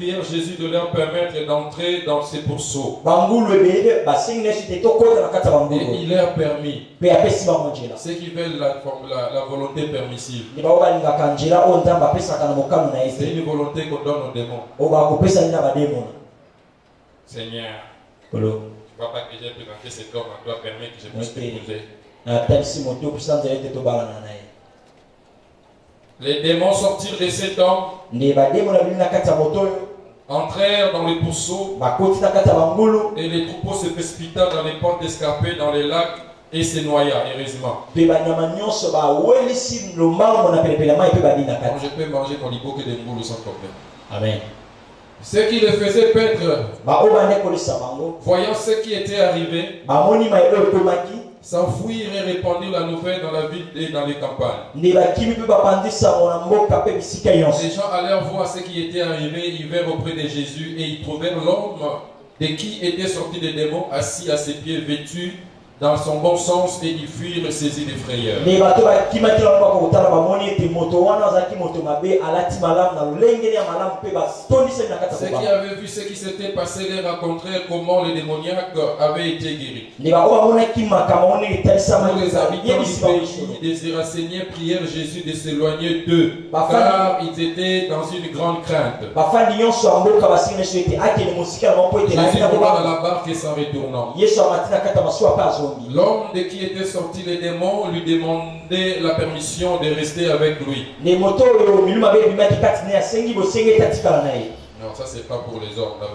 prièrent Jésus de leur permettre d'entrer dans ces pourceaux. Et il leur permis. Ceux qui veulent la volonté permissive. C'est une volonté qu'on donne aux démons. Seigneur, tu ne vois pas que j'ai présenté cet homme à toi, permet que je puisse t'épouser. Les démons sortirent de cet homme, entrèrent dans les pourceaux, et les troupeaux se précipitèrent dans les pentes escarpées, dans les lacs, et se noya, heureusement. Quand je peux manger mon libo que des moules sans problème. Amen. Ceux qui le faisaient paître, voyant ce qui était arrivé, s'enfuirent et répandirent la nouvelle dans la ville et dans les campagnes. Les gens allèrent voir ce qui était arrivé, ils vinrent auprès de Jésus et ils trouvèrent l'homme de qui étaient sortis des démons assis à ses pieds, vêtu dans son bon sens, et ils fuirent saisis de frayeur. Ceux qui avaient vu ce qui s'était passé les rencontrèrent comment les démoniaques avaient été guéris. Tous les habitants du pays des Iracéniens prièrent Jésus de s'éloigner d'eux, car ils étaient dans une grande crainte. Jésus monta dans la barque et s'en retournant. L'homme de qui étaient sortis les démons lui demandait la permission de rester avec lui. Non, ça c'est pas pour les hommes. La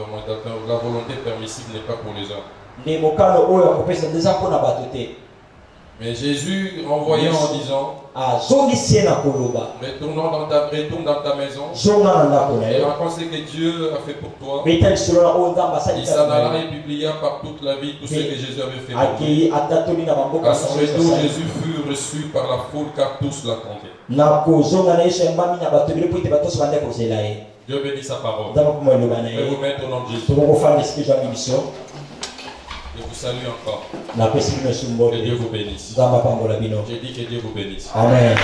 volonté permissive n'est pas pour les hommes. Mais Jésus envoyant en disant, retourne dans ta maison et raconte ce que Dieu a fait pour toi. Il s'en alla et publia par toute la ville tout ce que Jésus avait fait pour lui. À son retour, Jésus fut reçu par la foule car tous l'attendaient. Dieu bénit sa parole. Je vais vous mettre au nom de Jésus. Je vous salue encore. Que Dieu vous bénisse. J'ai dit que Dieu vous bénisse. Amen.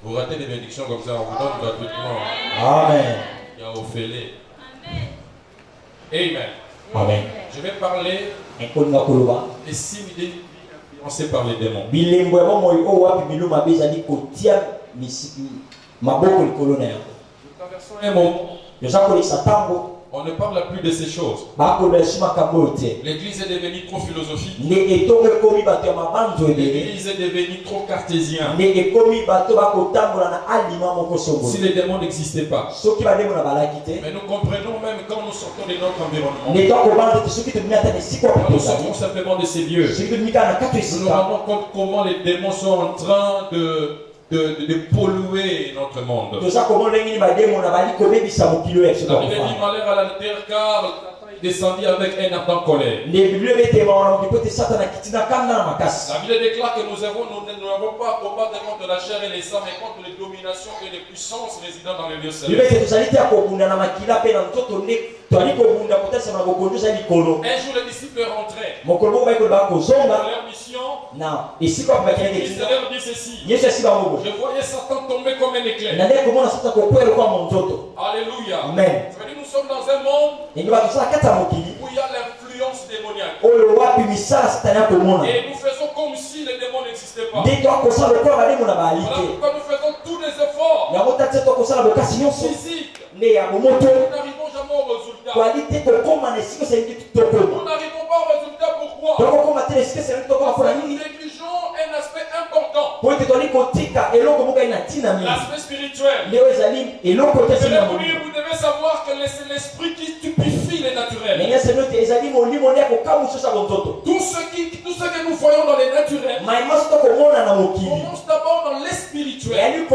Vous ratez des bénédictions comme ça, on vous donne gratuitement. Amen. Il y a Ophélie. Amen. Amen. Je vais parler des signes influencés par les démons. Nous traversons un moment. On ne parle plus de ces choses. L'église est devenue trop philosophique. L'église est devenue trop cartésienne. Si les démons n'existaient pas. Mais nous comprenons même quand nous sortons de notre environnement. Quand nous sortons simplement de ces lieux. Nous nous rendons compte comment les démons sont en train de polluer notre monde. La Bible dit malheur à la terre car il descendit avec un ardent colère. La Bible déclare que nous n'avons pas à combattre contre la chair et les sangs, mais contre les dominations et les puissances résidant dans les lieux célestes. Un jour les disciples rentraient dans leur mission. Christ leur dit ceci. Je voyais Satan tomber comme un éclair. Alléluia. Amen. Ça veut dire nous sommes dans un monde où il y a l'influence démoniaque. Et nous faisons comme si les démons n'existaient pas. Voilà pourquoi nous faisons tous les efforts physiques. Nous n'arrivons jamais au résultat. Nous n'arrivons pas au résultat. Pourquoi? Nous négligeons un aspect important. L'aspect spirituel. Vous devez savoir que c'est l'esprit qui stupéfie les naturels. Tout ce que nous voyons dans les naturels commence d'abord dans les spirituels.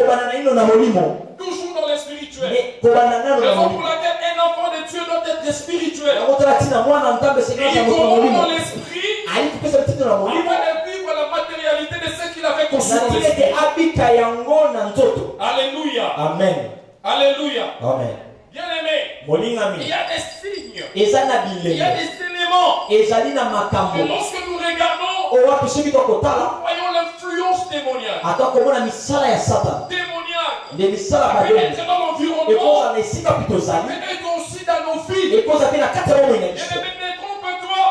Toujours dans les spirituels. Raison pour laquelle un enfant de Dieu doit être spirituel. Il commence dans l'esprit afin de vivre la matérialité de ce qu'il avait conçu dans l'esprit. Alléluia. Amen. Alléluia. Amen. Bien aimé, il y a des signes, il y a des éléments. Et lorsque nous regardons, nous voyons l'influence démoniaque. Ça peut être dans l'environnement, ça peut être dans Bien-aimé, trompe-toi.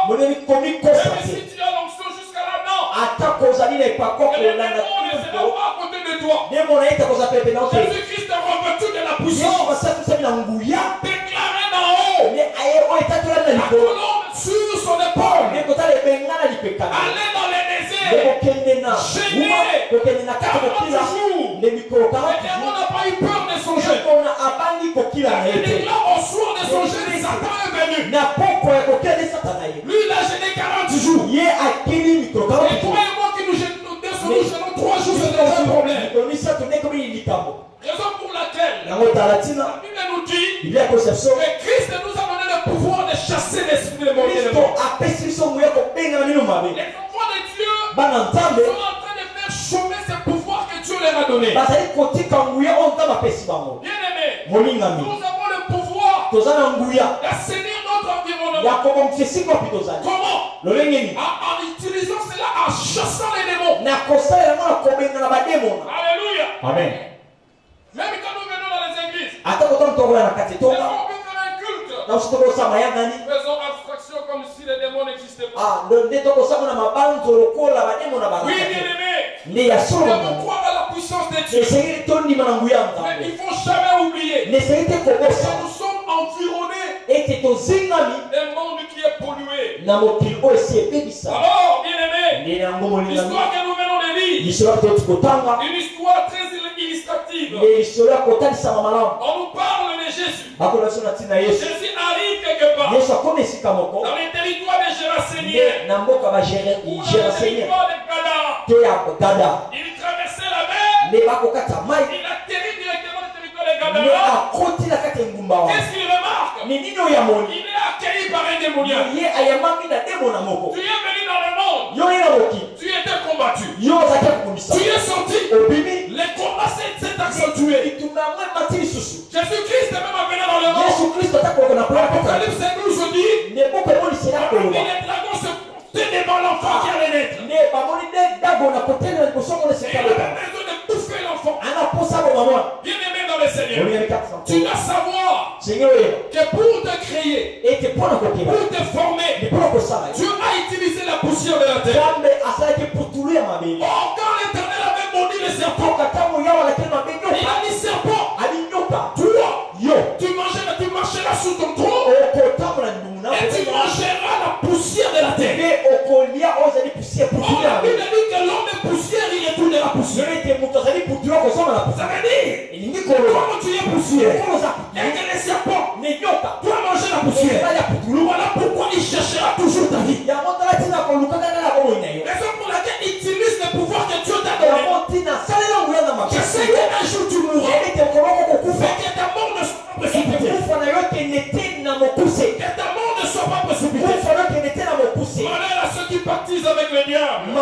Même si tu as l'onction jusqu'à là-dedans, l'élément ne sera pas à côté de toi. Jésus-Christ rompt tout de la puissance. Déclaré d'en haut. La colombe sur son épaule. Aller dans les déserts. Gêné. 40 jours. Le démon n'a pas eu peur de son jeu. Il déclare au soir de son jeu, Satan est venu. Lui, il a gêné 40 jours. Et toi et moi qui nous gênons 3 jours, c'est déjà un problème. Raison pour laquelle la Bible nous dit que Christ nous a donné le pouvoir de chasser l'esprit de mauvais. Les enfants de Dieu sont en train de faire chômer ce pouvoir que Dieu leur a donné. Bien-aimé, nous avons le pouvoir d'assainir notre environnement. Comment? En utilisant cela, en chassant les démons. Alléluia. Amen. Même quand nous venons dans les églises, on peut faire un culte. Faisons abstraction comme si les démons n'existaient pas. Oui, bien-aimé, nous devons croire à la puissance de Dieu. Mais il ne faut jamais oublier que nous sommes environnés d'un monde qui est pollué. Alors, bien-aimé, l'histoire que nous venons de lire, une histoire très illustrative. On nous parle de Jésus. Jésus arrive quelque part dans les territoires de Géraseniens ou dans le territoire de Gadara. Il traversait la mer. Il atterrit directement dans le territoire de Gadara. Qu'est-ce qu'il remarque? Il est accueilli par un démoniaque. Tu es venu dans le monde. Tu étais combattu. Tu es sorti. Les combats s'est accentué. Jésus-Christ même en venant dans le monde. Apocalypse nous dit les dragons se portaient devant l'enfant qui allait naître. Il avait besoin de bouffer l'enfant. Bien-aimé dans le Seigneur, tu dois savoir que pour te créer, pour te former, Dieu a utilisé la poussière de la terre. Or, quand l'Éternel avait maudit le serpent, il a dit serpent, toi, tu marcheras sous ton trône et tu mangeras la poussière de la terre. Or, la Bible dit que l'homme est poussière, il retourne la poussière. Ça veut dire, comme tu es poussière, et que les serpents doivent manger la poussière, voilà pourquoi il cherchera toujours ta vie. Raison pour laquelle il utilise le pouvoir que Dieu t'a donné. Je sais qu'un jour tu mourras, mais que ta mort ne soit pas précipitée. Que ta mort ne soit pas précipitée. Malheur à ceux qui baptisent avec le diable. Le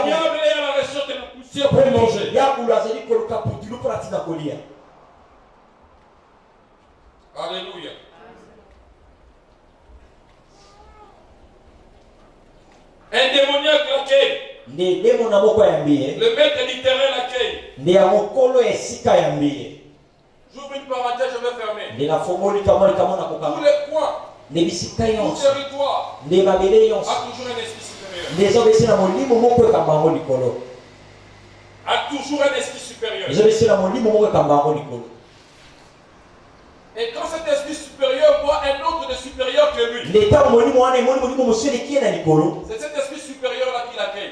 diable est à la recherche de la poussière pour manger. Alléluia. Un démoniaque l'accueille. Le maître littéraire l'accueille. J'ouvre une parenthèse, je vais fermer. Tous les points, tout territoire a toujours un esprit supérieur. A toujours un esprit supérieur. Et quand cet esprit supérieur voit un autre de supérieur que lui, c'est cet esprit supérieur-là qui l'accueille.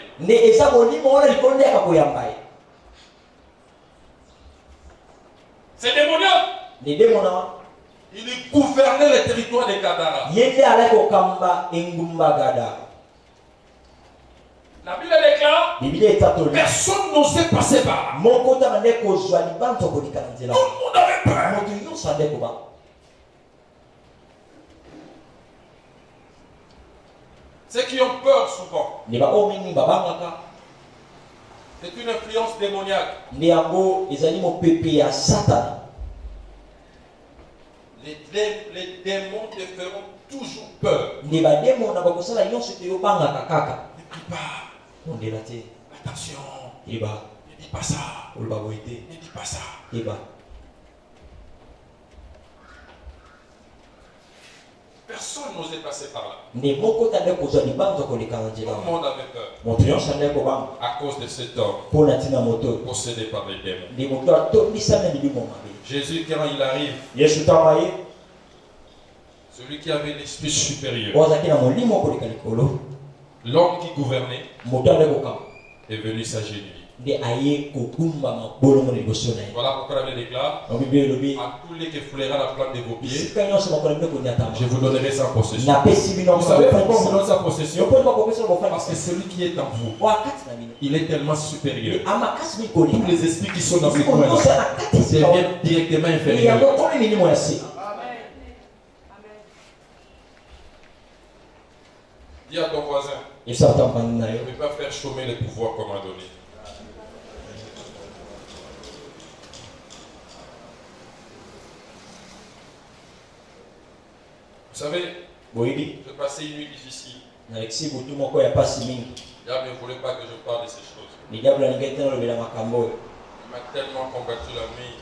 C'est démoniaque. Il gouvernait le territoire de Gadara. La Bible déclare, personne n'osait passer par là. Tout le monde avait peur. Ceux qui ont peur souvent, c'est une influence démoniaque. Les démons te feront toujours peur. Ne prie pas. Attention. Ne dis pas ça. Ne dis pas ça. Personne n'osait passer par là. Tout le monde avait peur. À cause de cet homme possédé par les démons. Jésus, quand il arrive, celui qui avait l'esprit supérieur, l'homme qui gouvernait, est venu s'agenouiller. Voilà pourquoi la Bible déclare: à tous les qui foulera la plante de vos pieds, je vous donnerai sa possession. Vous savez pourquoi on vous donne sa possession? Parce que celui qui est en vous, il est tellement supérieur. Tous les esprits qui sont dans les coins deviennent directement inférieurs. Dis à ton voisin: je ne peux pas faire chômer les pouvoirs qu'on m'a donnés. Vous savez, je passais une nuit difficile. Le diable ne voulait pas que je parle de ces choses. Il m'a tellement combattu la nuit.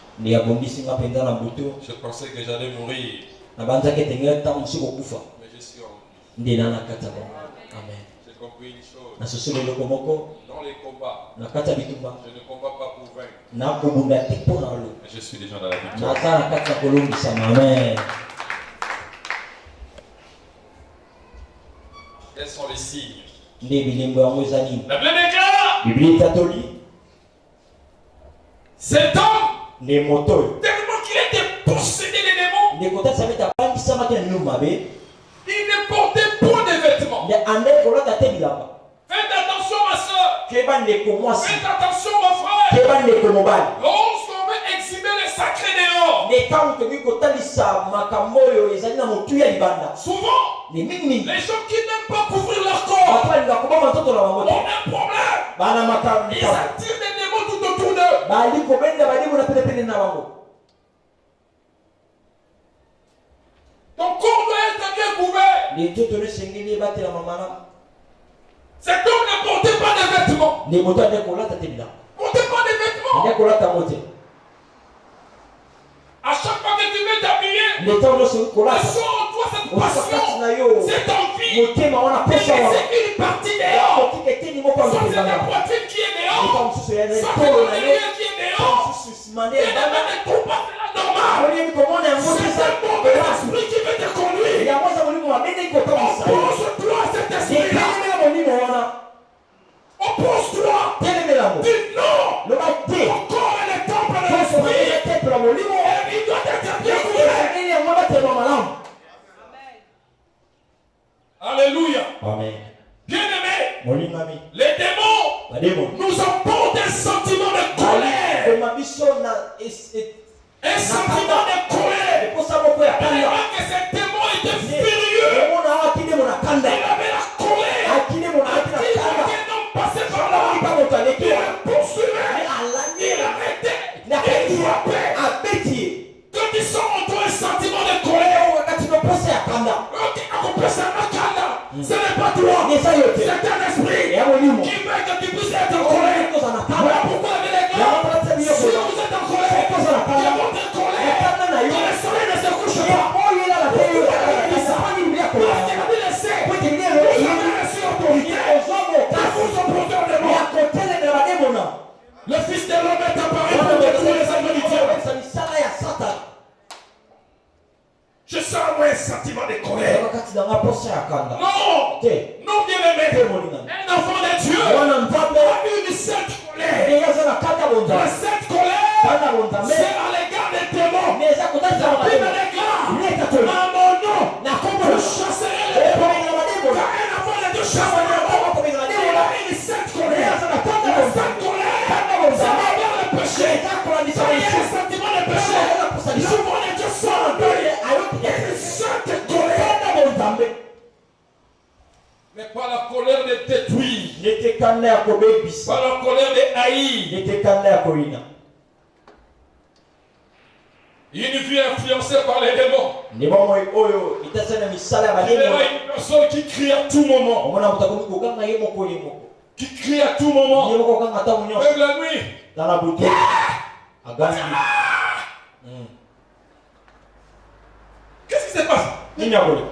Je pensais que j'allais mourir. Mais je suis en vie. J'ai compris une chose. Dans les combats, je ne combats pas pour vaincre. Mais je suis déjà dans la victoire. Quels sont les signes? La Bible déclare: cet homme, tellement qu'il était possédé des démons, il ne portait point de vêtements. Faites attention, ma soeur. Faites attention, mon frère. Lorsqu'on veut exhiber les sacrés dehors, souvent, les gens qui n'aiment pas couvrir leur corps ont un problème. Ils attirent des démons tout autour d'eux. Ton corps doit être bien couvert. Cet homme ne portait pas de vêtements. Portait pas de vêtements. À chaque fois que tu veux t'habiller, sors-toi cette passion, cette envie. Il y a une partie dehors. Soit c'est la poitrine qui est dehors, soit c'est le derrière qui est dehors. Et même les troupes, c'est la normale. C'est un mauvais esprit qui veut te conduire. Oppose-toi à cet esprit-là. Oppose-toi. Dis non. Ton corps est le temple de l'esprit. Et il doit être bien couvert. Alléluia. Amen. Bien-aimé, les démons nous apportent un sentiment de colère. Un sentiment de colère. Tellement que cet démon était furieux. Il avait la colère. Un homme passait par là. Il le poursuivait. Il arrêtait. Il frappait. Quand ils sont en toi un sentiment de colère, ce n'est pas toi, c'est un esprit qui veut que tu puisses être en colère. Voilà pourquoi il est là. Si vous êtes en colère, il y a votre colère. Quand le soleil ne se couche pas, parce qu'il a dit laisser, vous avez reçu autorité, vous vous opposez au démon. Le Fils de l'homme est apparu pour détruire les œuvres du diable. Je sens moi un sentiment de colère. Non, non, bien-aimé. Un enfant de Dieu a une cette colère. Cette colère, c'est à l'égard des démons. La Bible déclare: à mon nom, je chasserai les démons. Quand un enfant de Dieu chasse les démons, il a une cette colère. Cette colère, c'est envers le péché. Quand il y a un sentiment de péché, l'enfant de Dieu sort en deuil. Mais pas la colère de détruire, pas la colère de haïr. Une vie influencée par les démons. Il y a une personne qui crie à tout moment. Qui crie à tout moment. Même la nuit. Qu'est-ce qui se passe? Nini akole?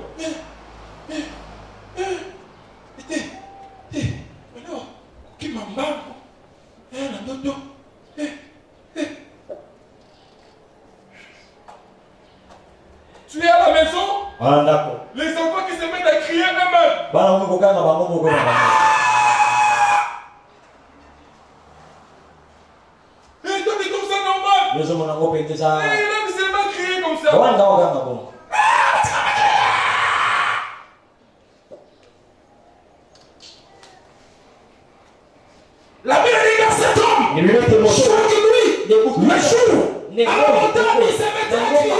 Tu es à la maison? Ah, d'accord. Les enfants qui se mettent à crier eux-mêmes. Et toi, t'es comme ça normal. Et il aime seulement crier comme ça. La Bible dit à cet homme, chaque nuit, le jour, à la montagne, il se met à crier.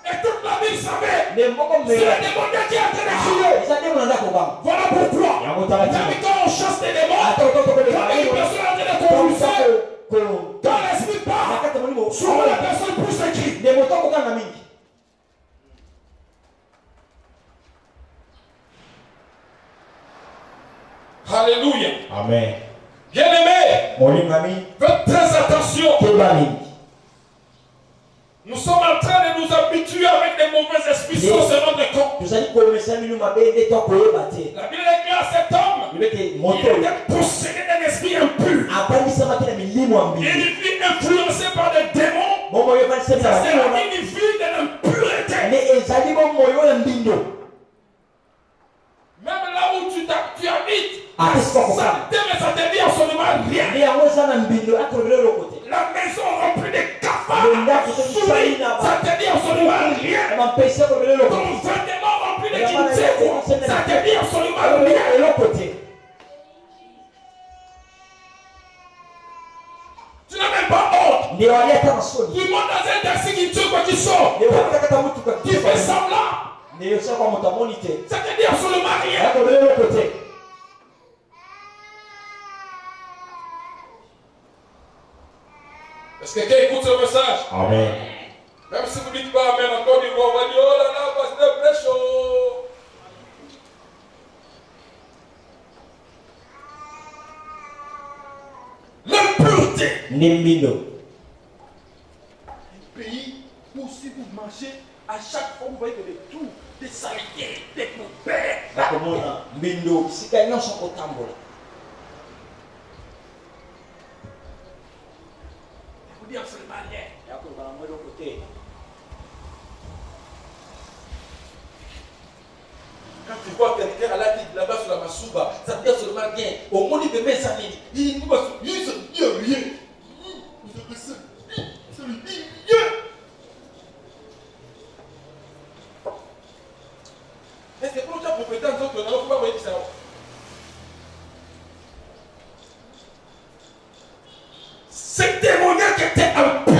Et toute la ville savait. C'est le démon qui est en train de crier. Voilà pourquoi. Même quand on chasse des démons, quand une personne est en train de convulser, quand l'esprit part, souvent la personne pousse un cri. Alléluia. Amen. Bien-aimé, Faites très attention. Nous sommes en train de nous habituer avec des mauvais esprits sans se rendre compte. La Bible est claire à cet homme. Il était possédé d'un esprit impur. Il fut influencé par des démons. Ça signifie de l'impureté. Même là où tu habites, ça te dit absolument rien. La maison remplie de cafards, souris, ça te dit absolument rien. Ton vêtement rempli de kintseko, ça te dit absolument rien. Tu n'as même pas honte. Tu montes dans un taxi qui tue quoi qui sort. Tu fais semblant. Ça te dit absolument rien. Est-ce que quelqu'un écoute ce message? Amen. Même si vous ne dites pas Amen, encore une fois, on va dire oh là là, pasteur Brécho. L'impureté. Un pays où si vous marchez, à chaque fois vous voyez que des trous, des saletés, des poubelles. Vous dites absolument rien. Quand tu vois quelqu'un à la tête là-bas sur la Masuba, ça te dit absolument rien. Au moins il te met sa ligne. Il ne se dit rien. Est-ce que pour ta compétence, on ne peut pas voir ça? Ce témoignage était impur.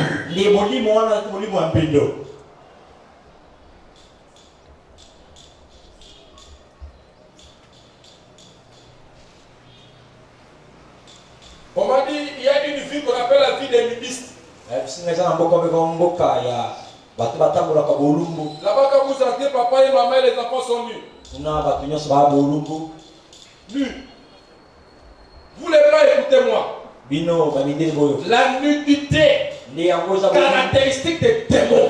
On m'a dit il y a une vie qu'on appelle la vie des nudistes. Là-bas, quand vous entrez, papa et maman et les enfants sont nus. Nus. Vous les blancs, écoutez-moi. La nudité, caractéristique des démons.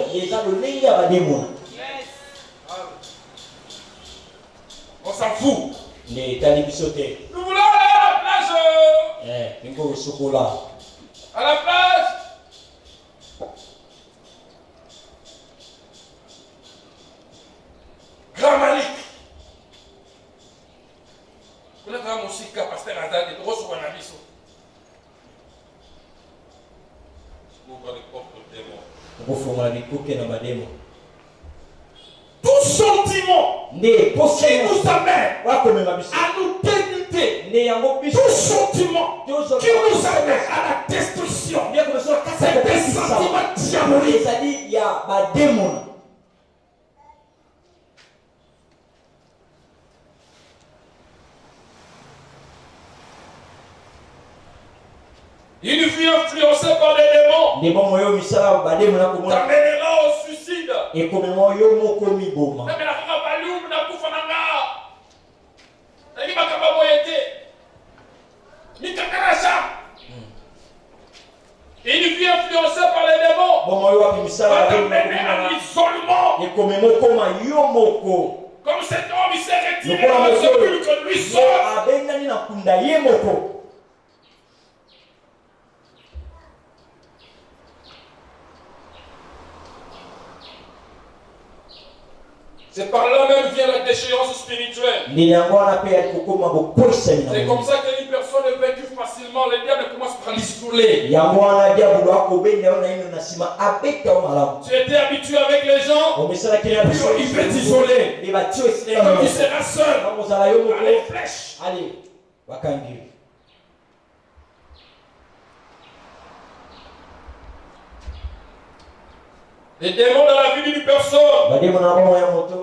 On s'en fout. Nous voulons aller à la plage. À la plage. Grand Malik. Vous avez un musique pasteur Azad et Rosso Wanabiso. Tout sentiment qui nous amène à nous dénuder, tout sentiment qui nous amène à la destruction, c'est des sentiments diaboliques. Il fut influencé par les démons. T'amènera au suicide. Il fut influencé par les démons. Va t'amener à Comme cet homme, il s'est retiré dans le sepulcre, lui seul. C'est par là même vient la déchéance spirituelle. C'est comme ça qu'une personne est vaincue facilement. Le diable commence par l'isoler. Tu étais habitué avec les gens, il veut t'isoler. Donc tu seras seul. Allez, flèche. Allez, les démons dans la vie d'une personne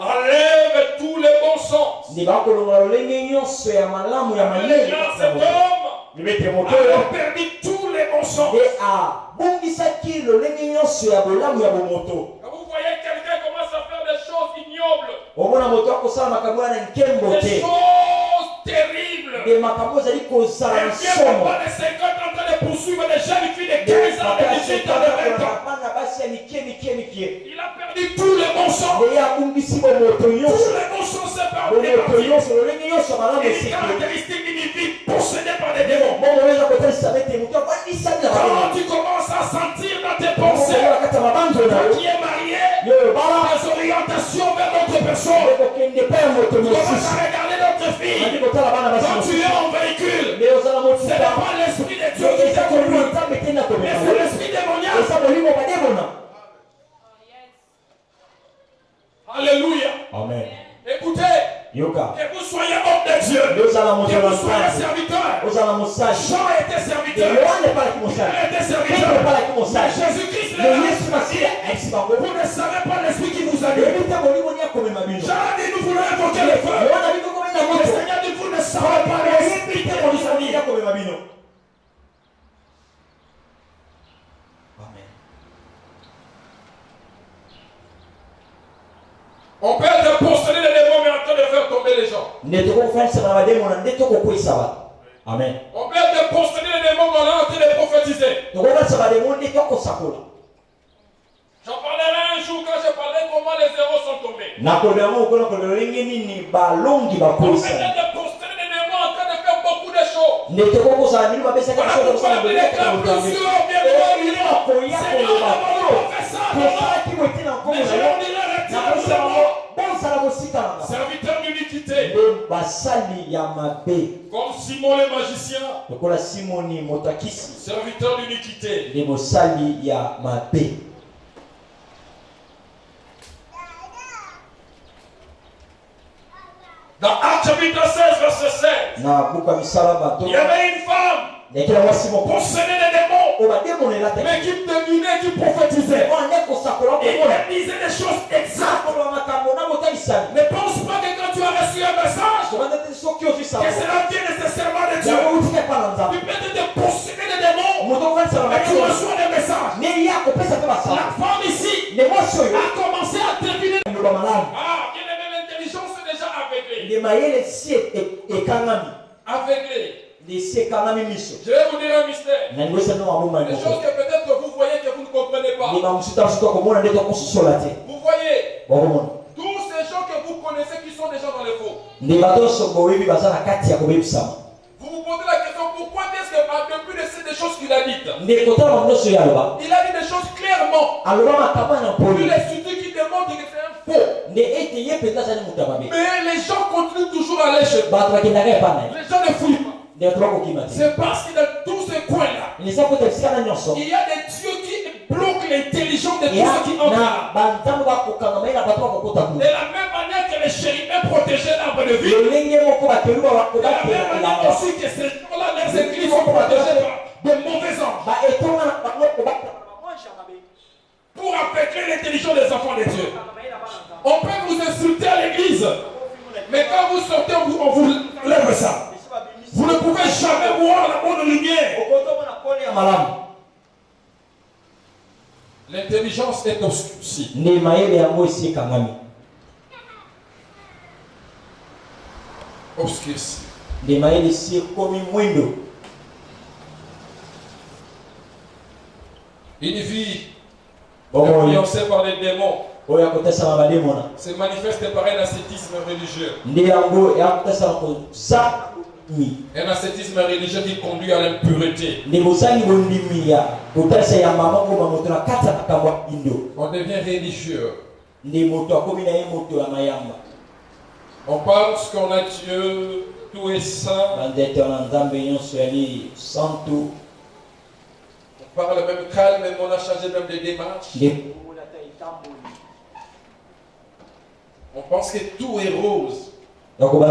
enlèvent tous les bons sens. Cet homme a perdu tous les bons sens. Quand vous voyez quelqu'un commence à faire des choses ignobles, des choses terribles, il vient pas de 50 en train de poursuivre des jeunes filles de 15 ans, de 18 ans, de 20 ans. Il a perdu tous les bons sens. Tous les bons sens c'est par des caractéristiques d'une vie possédée par des démons. Quand tu commences à sentir dans tes pensées, toi qui es marié, des orientations vers d'autres personnes, tu commences à regarder d'autres filles. Quand tu es en véhicule, ce n'est pas l'esprit de Dieu qui t'a conduit, mais c'est l'esprit démoniaque. Alléluia. Amen. Écoutez, Yoka. que vous soyez homme de Dieu, que vous soyez serviteur. Jean était serviteur. Pierre était serviteur. Mais Jésus-Christ est là. Vous ne savez pas l'esprit qui vous anime. Jean a dit nous voulons invoquer le feu. Le Seigneur dit vous ne savez pas l'esprit qui vous anime. On peut être possédé des démons mais en train de faire tomber les gens. Amen. On peut être possédé des démons mais on est en train de prophétiser. J'en parlerai un jour quand je parlerai comment les zéros sont tombés. On peut être possédé des démons en train de faire beaucoup de choses. Voilà pourquoi la Bible déclare plusieurs viendront. Seigneur, on fait ça. Mais je leur dirai serviteur d'iniquité. Comme Simon le magicien. Serviteur d'iniquité. Dans Actes chapitre 16, verset 7, il y avait une femme possédée des démons, mais qui devinait, qui prophétisait. Et elle disait des choses exactes. Ne pense pas que quand tu as reçu un message, que cela vient nécessairement de Dieu. Tu peux être possédé des démons, mais tu reçois des messages. La femme ici a commencé à deviner. Ah, bien aimé, l'intelligence est déjà aveuglée. Aveuglée. Je vais vous dire un mystère. Des choses que peut-être vous voyez que vous ne comprenez pas. Vous voyez tous ces gens que vous connaissez qui sont déjà dans le faux. Vous vous posez la question, pourquoi est-ce que depuis de ces choses qu'il a dites, il a dit des choses clairement. Il est surtout qui démontre que c'est un faux. Mais les gens continuent toujours à aller chez eux. Les gens ne fouillent pas. C'est parce que dans tous ces coins-là, il y a des dieux qui bloquent l'intelligence de tous ceux qui entrent là. De la même manière que les chérubins protégeaient l'arbre de vie, de la même manière aussi que ces gens-là, leurs églises sont protégées par de mauvais anges. Pour affecter l'intelligence des enfants de Dieu. On peut vous insulter à l'église, mais quand vous sortez, on vous lève ça. Vous ne pouvez jamais voir la bonne lumière. L'intelligence est obscurcie. Obscurcie. Une vie influencée par les démons C'est manifesté par un ascétisme religieux. Un ascétisme religieux qui conduit à l'impureté. On devient religieux. On pense qu'on a Dieu, tout est saint. On parle même calme, même on a changé même de démarche. On pense que tout est rose. Aux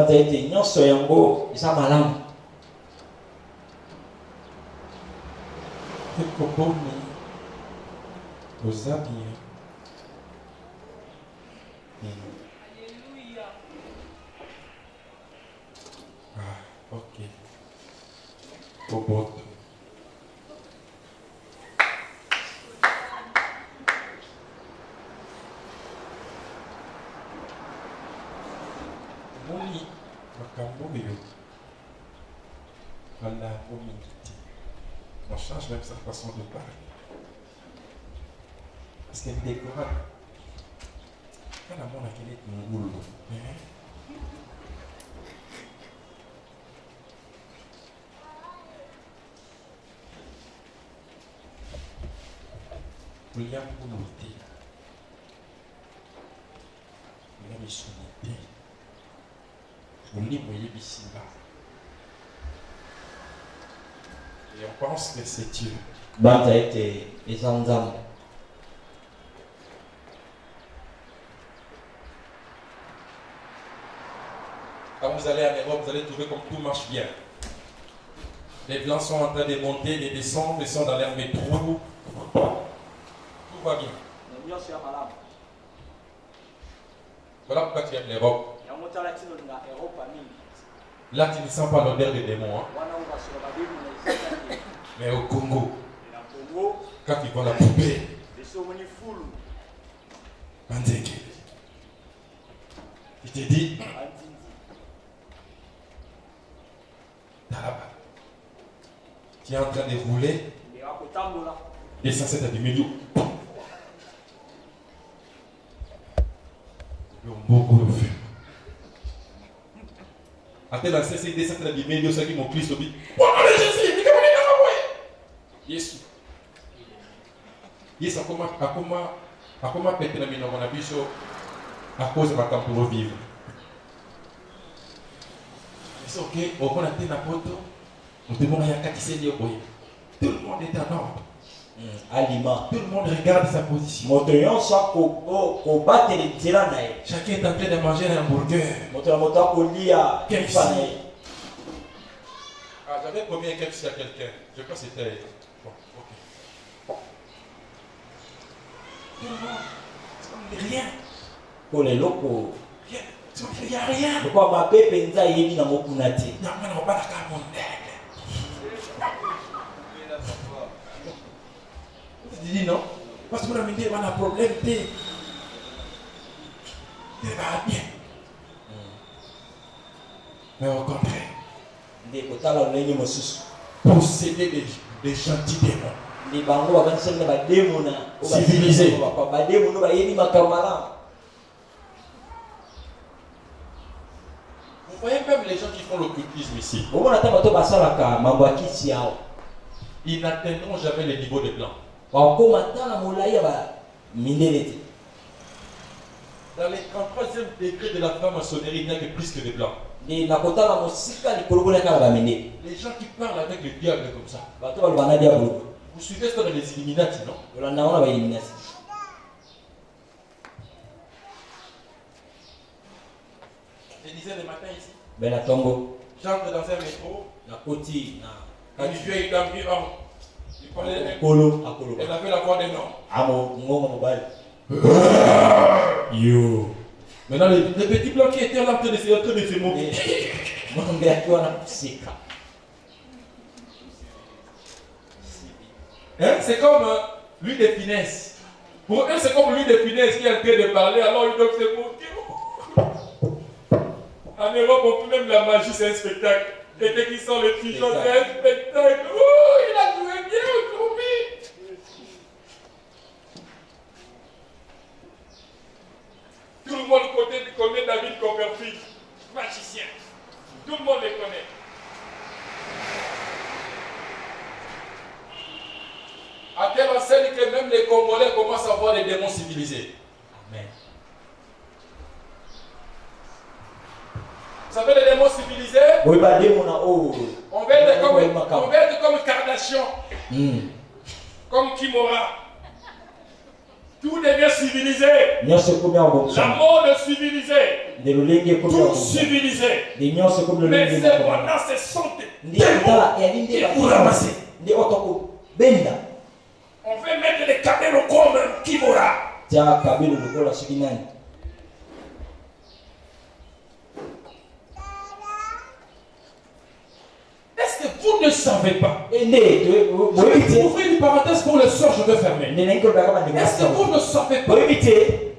habits. Ah, ok. Au bout. Moni, makambo yo. Voilà, on change même sa façon de parler. Parce qu'elle décore. Quand la monde a quel est mon boulot. William Bouloti. William Isonité. Et on pense que c'est Dieu. Quand vous allez en Europe, vous allez trouver comme tout marche bien. Les blancs sont en train de monter, de descendre, ils sont dans leur métro. Tout va bien. Voilà pourquoi tu aimes l'Europe. Là, tu ne sens pas l'odeur des démons. Hein? Mais au Congo, quand ils voient la poupée, il te dit, tu es en train de rouler, et ça c'est à du milieu. Até la CC descend dans le milieu, ceux qui m'ont pris sur lui. Yesu. Yesu a comment péter la mine dans mon abisso à cause de ma camp pour vivre. C'est ok, au moins on a une photo. Tout le monde est en ordre. Aliment. Tout le monde regarde sa position. Chacun est en train de manger un hamburger. KFC. Ah, j'avais promis un KFC à quelqu'un. Je crois que c'était. Bon, ok. Tout le monde. C'est rien. Pour les locaux. Rien. Il n'y a rien. Pourquoi ma pépé nous a émis dans mon kunati? Tu dis non? Parce que vous avez dit qu'on a un problème. Tu vas bien. Mais au contraire, posséder des gentils démons. Civilisés. Vous voyez même les gens qui font l'occultisme ici. Ils n'atteindront jamais le niveau de blanc. Dans les 33e degré de la franc-maçonnerie, il n'y a que plus que des blancs. Les gens qui parlent avec le diable comme ça. Vous suivez ça dans les Illuminati, non? Je disais le matin ici. J'entre dans un métro. Une vieille dame qui entre. Il parlait elle avait la voix des noms. Yo. Maintenant, les petits blancs qui étaient là en train de se moquer. Hein? C'est comme lui de finesse. Pour eux, c'est comme lui de finesse qui est en train de parler, alors ils doivent se moquer. En Europe, on peut même la magie, c'est un spectacle. Et dès qu'ils sont les pigeons, c'est un spectacle. Oh, il a joué bien aujourd'hui. magiciens. Tout le monde les connaît. À telle enseigne que même les Congolais commencent à voir des démons civilisés. Amen. Vous savez les démons civilisés? Oui, bah, on va être comme Kardashian, comme Kimora. Tout devient civilisé. La mode civilisée. Tout civilisé. Mais c'est pendant ces sont des démons qui vous ramassez. On veut mettre les cabellos comme Kimora. Est-ce que vous ne savez pas? Je vais ouvrir une parenthèse pour les soeurs, je vais fermer. Est-ce que vous ne savez pas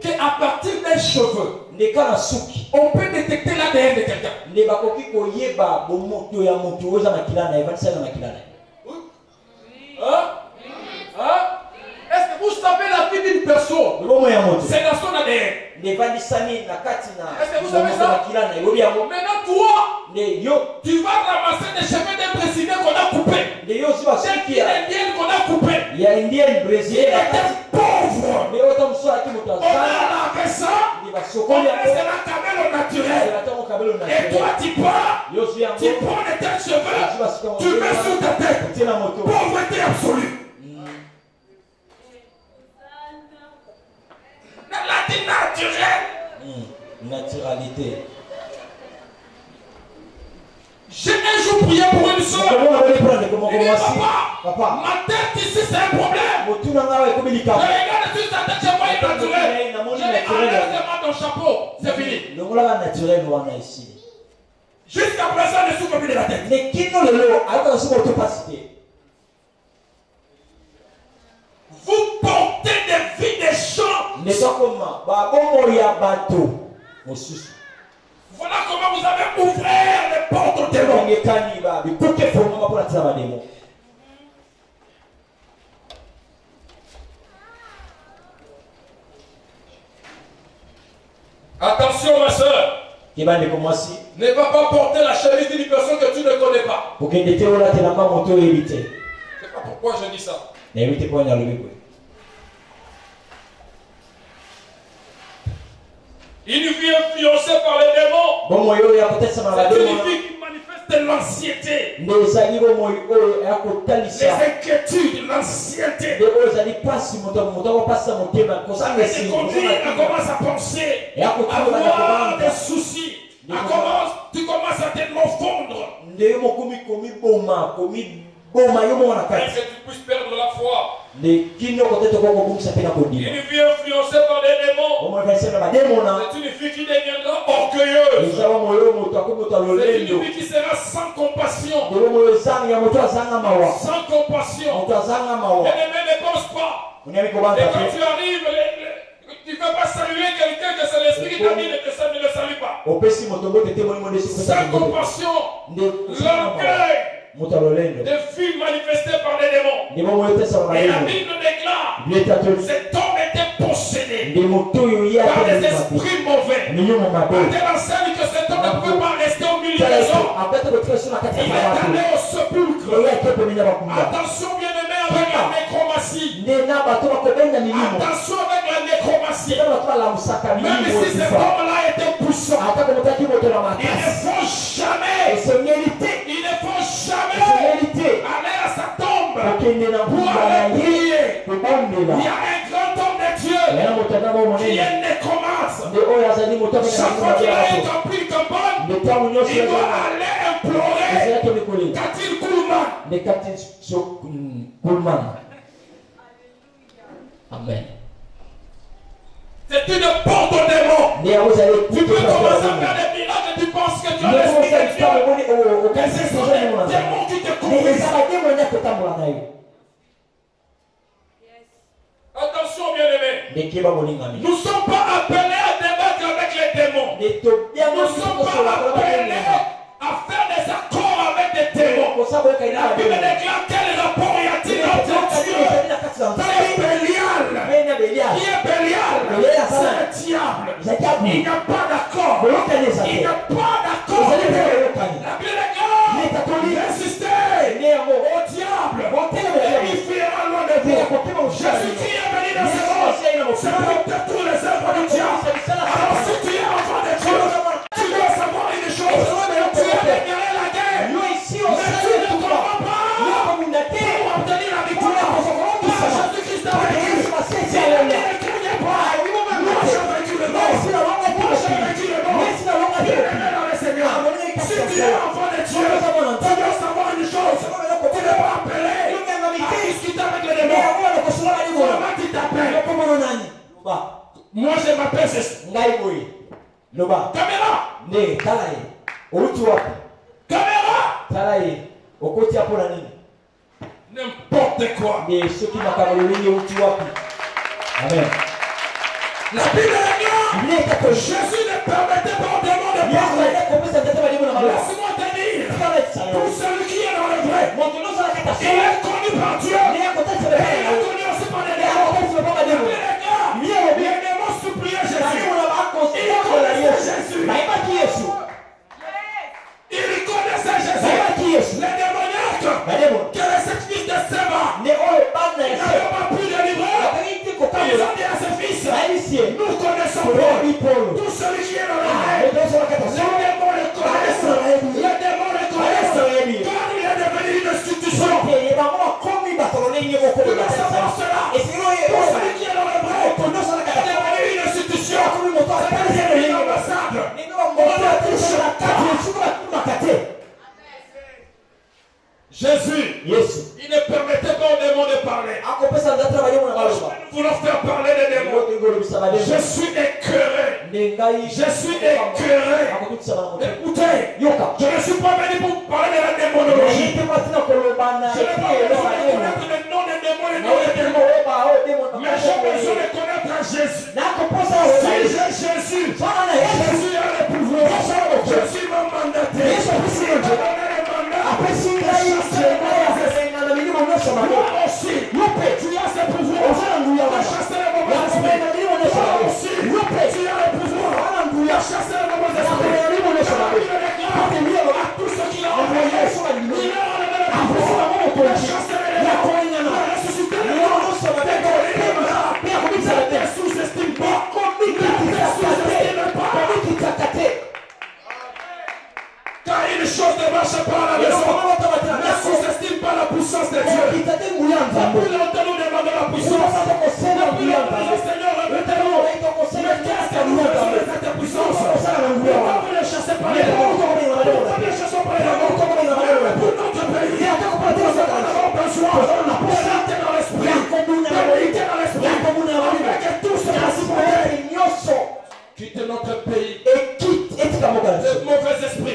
qu'à partir d'un cheveu, on peut détecter l'ADN de quelqu'un? Est-ce que vous savez la vie d'une personne? C'est dans son ADN. Est-ce que vous savez ça? Maintenant toi, tu vas ramasser des cheveux d'un Brésilien qu'on a coupé. Des Indiens qu'on a coupé. Il était pauvre. On a lavé ça. On a laissé la cabelle au naturel. Et toi tu pars, tu prends les têtes cheveux, tu mets sur ta tête. Pauvreté absolue. La vie naturelle. Naturalité. J'ai un jour prié pour une soeur. Il dit papa, ma tête ici c'est un problème. Je regarde sur ta tête, je vois une naturelle. Je dis enlève-moi ton chapeau. C'est fini. Jusqu'à présent, je suis comme de la tête. Vous portez des vies des gens. Voilà comment vous avez ouvert les portes aux démons. Attention ma soeur. Ne va pas porter la chemise d'une personne que tu ne connais pas. Je ne sais pas pourquoi je dis ça. Une vie influencée par les démons. C'est une vie qui manifeste l'anxiété. Les inquiétudes, l'anxiété. Ça te conduit, elle commence à penser, à avoir des soucis. Tu commences à te morfondre. Que tu puisses perdre la foi. Une vie influencée par des démons. C'est une vie qui deviendra orgueilleuse. C'est une vie qui sera sans compassion. Sans compassion. Elle ne pense pas. Et quand tu arrives, tu ne peux pas saluer quelqu'un que c'est l'esprit qui t'a dit ne le salue pas. Sans compassion, l'orgueil. Des filles manifestées par des démons. Et la Bible déclare cet homme était possédé par des esprits mauvais. Elle enseigne que cet homme ne peut pas rester au milieu des hommes. Il est allé au sépulcre. Attention bien-aimé avec la nécromancie. Attention avec la nécromancie. Même si cet homme-là était puissant, il ne faut jamais aller à sa tombe pour aller prier. Il y a un grand homme de Dieu qui est nécromance. Chaque fois qu'il a accompli comme bonne, il doit aller implorer Katil Koulman. Amen. C'est une porte au démon. Tu peux commencer à faire des miracles et tu penses que tu as l'esprit de Dieu. Mais ce sont des démons qui te conduisent. Attention bien-aimés. Nous ne sommes pas appelés à débattre avec les démons. Nous ne sommes pas appelés à faire des accords avec des démons. La Bible déclare quel rapport y a-t-il entre Dieu et Bélial? Qui est Bélial? C'est le diable. Il n'y a pas d'accord. Il n'y a pas d'accord enfant de Dieu, tu dois savoir une chose. Tu n'es pas appelé à discuter avec les démons. Comment tu t'appelles? Moi je m'appelle ceci. Caméra. Caméra. N'importe quoi. Amen. La Bible déclare que Jésus ne permettait pas aux démons de parler. Laisse-moi te dire, pour celui qui est dans le vrai, il est connu par Dieu, et il est connu aussi par les démons. Les démons suppliaient Jésus. Ils connaissaient Jésus. Ils connaissaient Jésus. Les démoniaques, que les sept fils de Séba n'avaient pas pu délivrer, ils ont dit à ses fils, nous connaissons Paul. Tout celui qui est dans le vrai, les démons le connaissent. Les démons le connaissent. Car il est devenu une institution. Tu dois savoir cela. Tout celui qui est dans le vrai est devenu une institution. C'est une ambassade. On a touché la table. Jésus, il ne permettait pas aux démons de parler. Nous voulons faire parler les démons. Je suis écœuré. Je suis écœuré. Écoutez, je ne suis pas venu pour parler de la démonologie. Je n'ai pas besoin de connaître le nom des démons et le nom des démons. Mais j'ai besoin de connaître Jésus. Si j'ai Jésus, Jésus a le pouvoir. Jésus m'a mandaté. Il m'a donné le mandat. Moi aussi, tu as ce pouvoir de chasser les mauvais esprits. Toi aussi, tu as le pouvoir de chasser les mauvais esprits. La Bible déclare à tous ceux qui l'ont envoyé, il leur a donné le pouvoir de chasser les démons, de ressusciter les morts, de guérir. Ne te sous-estime pas. Ne te sous-estime pas. Car une chose ne marche pas à la maison. Ne sous-estime pas la puissance de Dieu. Depuis longtemps nous demandons la puissance. Depuis longtemps le Seigneur répète-nous. Mais qu'est-ce que nous faisons de cette puissance? Pourquoi vous ne chassez pas les démons? Pourquoi ne chassons pas les démons? Pour notre pays, nous avons besoin d'unité dans l'esprit. D'unité dans l'esprit. Avec tous ceux qui quitte notre pays et quitte le mauvais esprit.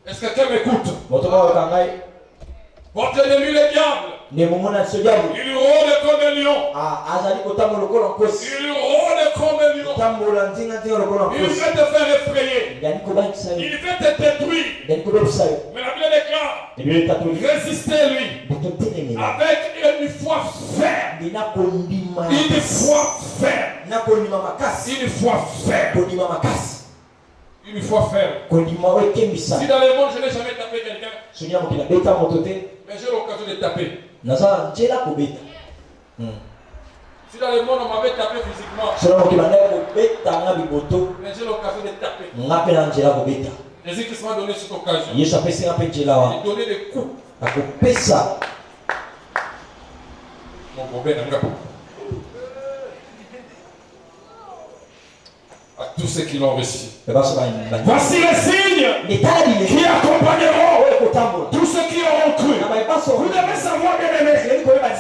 Est-ce que quelqu'un m'écoute? Votre ennemi le diable, il rôde comme un lion. Il rôde comme un lion. Il veut te faire effrayer. Il veut te détruire. Mais la Bible déclare, résistez-lui avec une foi ferme. Une foi ferme. Une foi ferme. Une fois ferme. Si dans le monde je n'ai jamais tapé quelqu'un, mais j'ai l'occasion de taper. Si dans le monde on m'avait tapé physiquement, mais j'ai l'occasion de taper. Jésus-Christ m'a donné cette occasion. Il m'a donné des coups. Mon problème, à tous ceux qui l'ont reçu. Voici les signes qui accompagneront tous ceux qui auront cru. Vous devez savoir, bien aimé,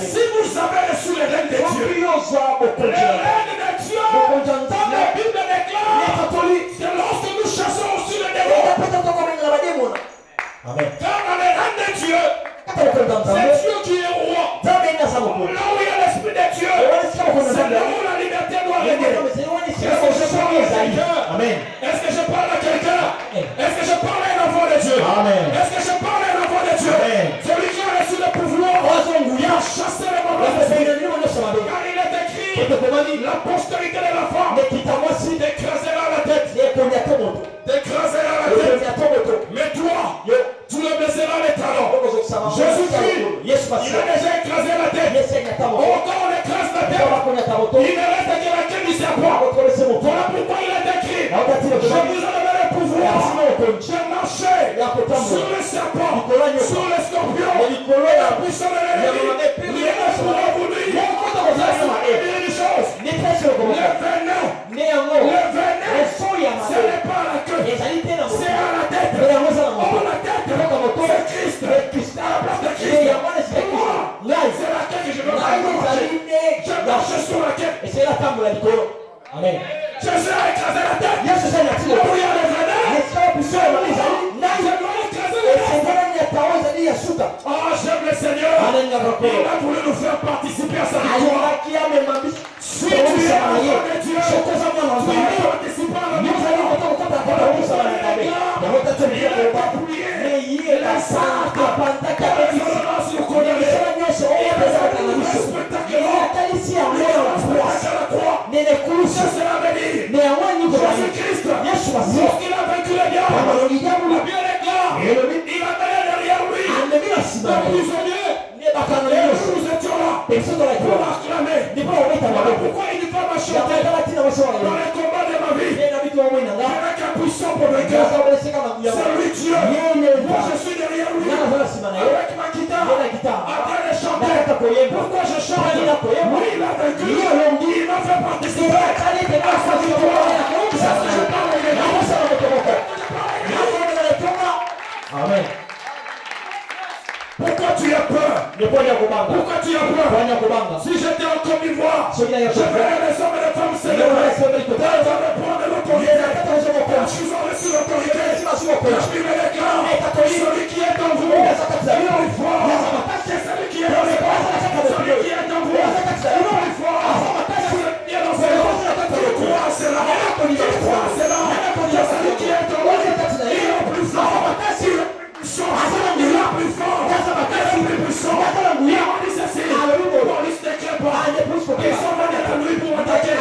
si vous avez reçu le règne de Dieu, le règne de Dieu, la Bible déclare que lorsque nous chassons aussi le démon, car dans le règne de Dieu, c'est Dieu qui est roi. Là où il y a l'esprit de Dieu, c'est là où la liberté doit régner. Amen. Est-ce que je parle à quelqu'un? Est-ce que je parle à un enfant de Dieu? Amen. Est-ce que je parle à un enfant de Dieu? Amen. Celui qui a reçu le pouvoir, il a chassé les mauvais esprits. Car il est écrit, la postérité de la femme t'écrasera la tête. T'écrasera la tête. Mais toi, tu le baisseras les talons. Jésus-Christ, il a déjà écrasé la tête. Quand on écrase la tête, il ne reste que la queue du serpent. Voilà pourquoi il est écrit, je vous en donne le pouvoir de marcher sur le serpent, sur le scorpion, et la puissance de l'ennemi. Rien ne pourra vous nuire. Laissez-moi dire une chose. Le venin Amen. Jésus a écrasé la tête. Yesu sasa Là où il y a les vénères, oh, j'aime le Seigneur. Il a voulu nous faire participer à sa victoire. Si tu es enfant de Dieu, tu es participant à la victoire. Jésus-Christ, lorsqu'il a vaincu le diable, il a mis derrière lui le prisonnier. Et nous étions là pour l'acclamer. Pourquoi il n'est pas ma chanter dans les combats de ma vie? Avec un puissant pour le cœur. C'est lui Dieu. Moi je suis derrière lui. Avec ma guitare. En train de chanter. Pourquoi je chante? Oui, il a vaincu. Il m'a fait participer à sa victoire. Amen. Pourquoi tu as peur? Pourquoi tu as peur? Si j'étais en Côte d'Ivoire, je verrais les hommes et les femmes célébrer. Ils vont me prendre l'autorité. Quand ils ont reçu l'autorité, je lui mets les gars. Celui qui est en vous, il est fort. C'est celui qui est en vous. Celui qui est en vous, il est fort. Il est dans ses mains. Tu crois à cela. Tu crois à cela. C'est celui qui est en vous. Il est plus fort. Il est plus fort. Il a dit ceci. Police ne crée pas. Ils sont venus à lui pour m'attaquer.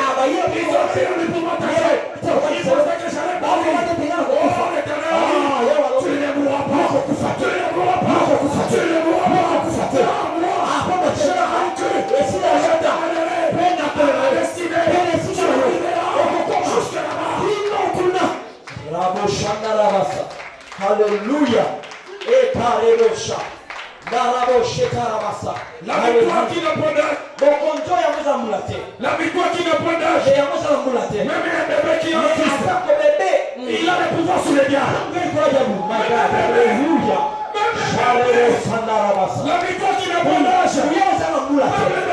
Ils sont venus pour m'attaquer. Ils pensaient que j'allais mourir. Oh l'Éternel, tu ne les mourras pas. Tu ne les mourras pas. Tu ne les mourras pas. Moi, je l'ai vaincu. Je t'amènerai à la destinée. Tu arriveras jusque là-bas. Alléluia. Et Karebosha. La victoire qui n'a pas d'âge. La victoire qui n'a pas d'âge. Même un bébé qui est en Christ, il a le pouvoir sur les diables. La victoire qui n'a pas d'âge. Même le